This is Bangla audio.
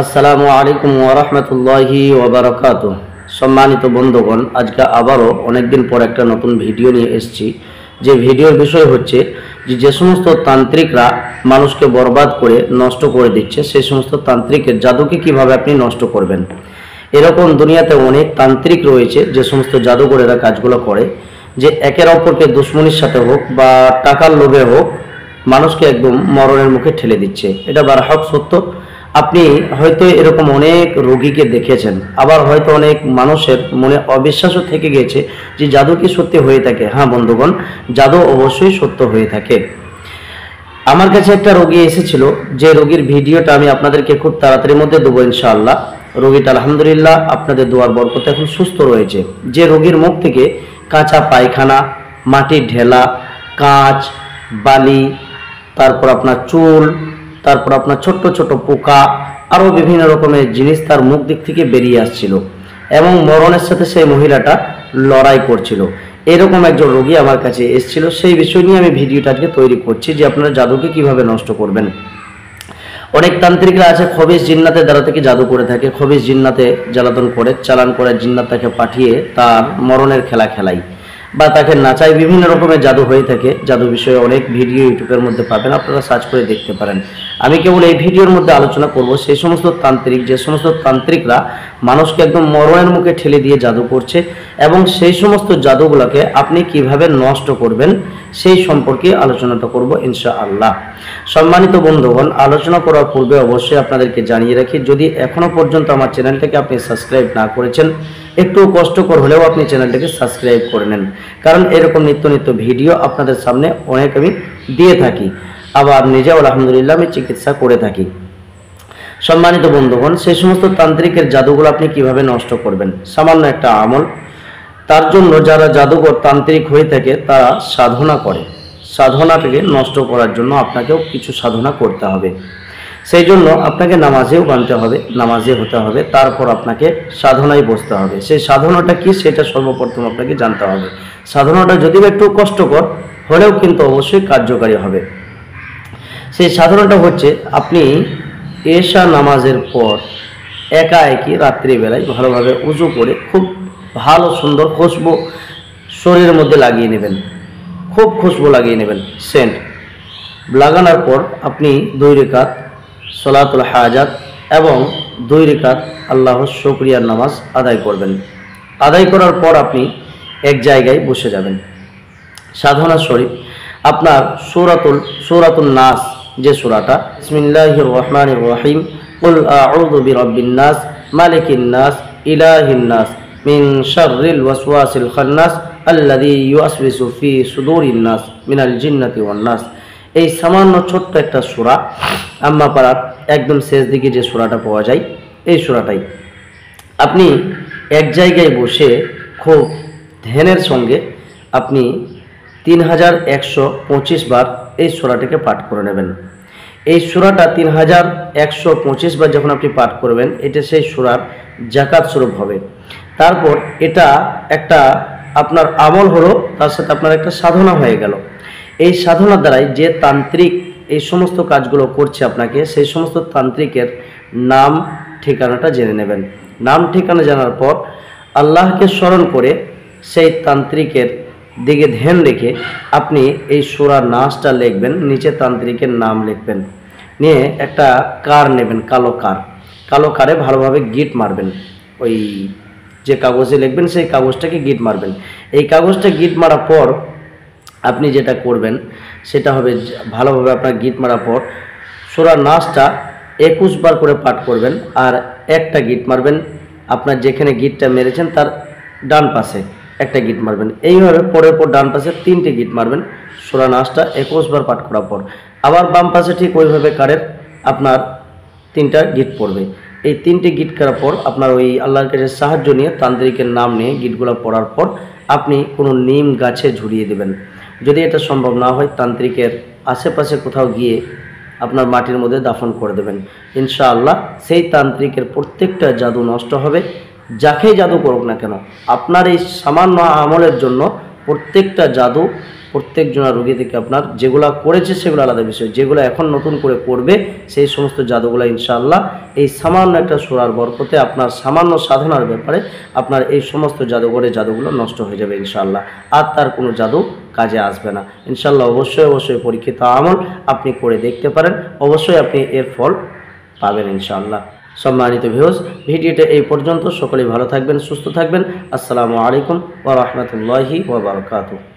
আসসালামু আলাইকুম ওয়া রাহমাতুল্লাহি ওয়া বারাকাতুহু। সম্মানিত বন্ধুগণ, আজকে আবারও অনেকদিন পর একটা নতুন ভিডিও নিয়ে এসেছি। যে ভিডিওর বিষয় হচ্ছে যে সমস্ত তান্ত্রিকরা মানুষকে বরবাদ করে নষ্ট করে দিচ্ছে, সেই সমস্ত তান্ত্রিকের জাদুকে কিভাবে আপনি নষ্ট করবেন। এরকম দুনিয়াতে অনেক তান্ত্রিক রয়েছে যে সমস্ত জাদুঘরেরা কাজগুলো করে, যে একের অপরকে দুশ্মনির সাথে হোক বা টাকার লোভে হোক মানুষকে একদম মরণের মুখে ঠেলে দিচ্ছে। এটা বারহাক সত্য। আপনি হয়তো এরকম অনেক রোগীকে দেখেছেন, আবার হয়তো অনেক মানুষের মনে অবিশ্বাসও থেকে গেছে যে জাদু কি সত্যি হয়ে থাকে। হ্যাঁ বন্ধুগণ, জাদু অবশ্যই সত্য হয়ে থাকে। আমার কাছে একটা রোগী এসেছিল, যে রোগীর ভিডিওটা আমি আপনাদেরকে খুব তাড়াতাড়ির মধ্যে দেবো ইনশাআল্লাহ। রোগীটা আলহামদুলিল্লাহ আপনাদের দোয়ার বরকতে এখন সুস্থ রয়েছে। যে রোগীর মুখ থেকে কাঁচা পায়খানা, মাটির ঢেলা, কাঁচ, বালি, তারপর আপনার চুল, তারপর আপনার ছোট্ট ছোট পোকা, আরও বিভিন্ন রকমের জিনিস তার মুখ দিক থেকে বেরিয়ে আসছিল এবং মরণের সাথে সেই মহিলাটা লড়াই করছিল। এরকম একজন রোগী আমার কাছে এসেছিল। সেই বিষয় নিয়ে আমি ভিডিওটা আজকে তৈরি করছি যে আপনারা জাদুকে কিভাবে নষ্ট করবেন। অনেক তান্ত্রিকরা আছে খবিস জিন্নাতের দ্বারা থেকে জাদু করে থাকে, খবিস জিন্নাতে জ্বালাতন করে, চালান করে, জিন্নাত তাকে পাঠিয়ে তার মরণের খেলা খেলাই বা তাকে নাচায়। বিভিন্ন রকমের জাদু হয়ে থাকে। জাদু বিষয়ে অনেক ভিডিও ইউটিউবের মধ্যে পাবেন, আপনারা সার্চ করে দেখতে পারেন। আমি কেবল এই ভিডিওর মধ্যে আলোচনা করব সেই সমস্ত তান্ত্রিক, যে সমস্ত তান্ত্রিকরা মানুষকে একদম মরণের মুখে ঠেলে দিয়ে জাদু করছে এবং সেই সমস্ত জাদুগুলোকে আপনি কিভাবে নষ্ট করবেন সেই সম্পর্কে আলোচনাটা করব ইনশাআল্লাহ। সম্মানিত বন্ধুগণ, আলোচনা করার পূর্বে অবশ্যই আপনাদেরকে জানিয়ে রাখি, যদি এখনো পর্যন্ত আমার চ্যানেলটাকে আপনি সাবস্ক্রাইব না করেছেন, একটু কষ্টকর হলেও আপনি চ্যানেলটাকে সাবস্ক্রাইব করে নেন, কারণ এরকম নিত্য নিত্য ভিডিও আপনাদের সামনে অনেক আমি দিয়ে থাকি। আবার নিজেও আলহামদুলিল্লাহ আমি চিকিৎসা করে থাকি। সম্মানিত বন্ধুগণ, সেই সমস্ত তান্ত্রিকের জাদুগুলো আপনি কিভাবে নষ্ট করবেন, সামান্য একটা আমল। তার জন্য যারা জাদুঘর তান্ত্রিক হয়ে থাকে তারা সাধনা করে। সাধনাটাকে নষ্ট করার জন্য আপনাকেও কিছু সাধনা করতে হবে। সেই জন্য আপনাকে নামাজেও বানতে হবে, নামাজে হতে হবে, তারপর আপনাকে সাধনায় বসতে হবে। সেই সাধনাটা কি সেটা সর্বপ্রথম আপনাকে জানতে হবে। সাধনাটা যদিও একটু কষ্টকর হলেও কিন্তু অবশ্যই কার্যকারী হবে। সেই সাধনাটা হচ্ছে, আপনি এশা নামাজের পর একাএকি রাত্রিবেলায় ভালোভাবে উজু করে খুব ভালো সুন্দর খুশবু শরীরের মধ্যে লাগিয়ে নেবেন, খুব খুশবু লাগিয়ে নেবেন, সেন্ট লাগানোর পর আপনি 2 রাকাত সলাতুল হাজাত এবং 2 রাকাত আল্লাহর শুকরিয়ার নামাজ আদায় করবেন। আদায় করার পর আপনি এক জায়গায় বসে যাবেন। সাধনা শরীফ আপনার সূরাতুন নাস, যে সূরাটা বিসমিল্লাহির রহমানির রহিম, কুল আউযু বিরাব্বিন নাস মালিকিন নাস ইলাহিন নাস মিন শাররিল ওয়াসওয়াসিল খান্নাস আল্লাযী ইউওয়াসওয়িসু ফি সুদুরিন নাস মিনাল জিন্নাতি ওয়ান নাস। এই সামান্য ছোট্ট একটা সূরা, আম্মা পাড়ার একদম শেষ দিকে যে সূরাটা পাওয়া যায়, এই সূরাটাই আপনি এক জায়গায় বসে খুব ধ্যানের সঙ্গে আপনি 3125 বার এই সূরাটাকে পাঠ করে নেবেন। এই সূরাটা 3125 বার যখন আপনি পাঠ করবেন, এটা সেই সূরার জাকাত স্বরূপ হবে। তারপর এটা একটা আপনার আমল হলো, তার সাথে আপনার একটা সাধনা হয়ে গেল। এই সাধনার দ্বারাই যে তান্ত্রিক এই সমস্ত কাজগুলো করছে আপনাকে, সেই সমস্ত তান্ত্রিকের নাম ঠিকানাটা জেনে নেবেন। নাম ঠিকানা জানার পর আল্লাহকে স্মরণ করে সেই তান্ত্রিকের দিকে ধ্যান রেখে আপনি এই সূরা নাসটা লিখবেন, নিচে তান্ত্রিকের নাম লিখবেন, নিয়ে একটা কার নেবেন, কালো কারে ভালোভাবে গিট মারবেন। ওই যে কাগজে লিখবেন সেই কাগজটাকে গিট মারবেন। এই কাগজটা গিট মারার পর আপনি যেটা করবেন সেটা হবে, ভালোভাবে আপনার গিট মারার পর সূরা নাসটা 21 বার করে পাঠ করবেন, আর একটা গিট মারবেন আপনার যেখানে গিটটা মেরেছেন তার ডান পাশে একটা গিট মারবেন। এইভাবে পরের পর ডান পাশে 3টে গিট মারবেন। সূরা নাসটা 21 বার পাঠ করার পর আবার বাম পাশে ঠিক ওইভাবে কারের আপনার 3টা গিট পড়বে। এই 3টে গিট করার পর আপনার ওই আল্লাহর কাছে সাহায্য নিয়ে তান্ত্রিকের নাম নিয়ে গিটগুলো পড়ার পর আপনি কোনো নিম গাছে ঝুলিয়ে দেবেন। যদি এটা সম্ভব না হয়, তান্ত্রিকের আশেপাশে কোথাও গিয়ে আপনার মাটির মধ্যে দাফন করে দেবেন। ইনশাআল্লাহ সেই তান্ত্রিকের প্রত্যেকটা জাদু নষ্ট হবে। যাকেই জাদু করুক না কেন, আপনার এই সামান্য আমলের জন্য প্রত্যেকটা জাদু প্রত্যেক জনা রোগী থেকে আপনার যেগুলো করেছে সেগুলো আলাদা বিষয়, যেগুলো এখন নতুন করে করবে সেই সমস্ত জাদুগুলো ইনশাআল্লাহ এই সামান্য একটা সূরার বরকতে আপনার সামান্য সাধনার ব্যাপারে আপনার এই সমস্ত জাদুগুলো নষ্ট হয়ে যাবে ইনশাআল্লাহ। আর তার কোনো জাদু কাজে আসবে না ইনশাআল্লাহ। অবশ্যই পরীক্ষিত আমল আপনি করে দেখতে পারেন, অবশ্যই আপনি এর ফল পাবেন ইনশাআল্লাহ। সম্মানিত ভিউয়ার্স, ভিডিওটা এই পর্যন্ত। সকলেই ভালো থাকবেন, সুস্থ থাকবেন। আসসালামু আলাইকুম ওয়া রাহমাতুল্লাহি ওয়া বারাকাতুহু।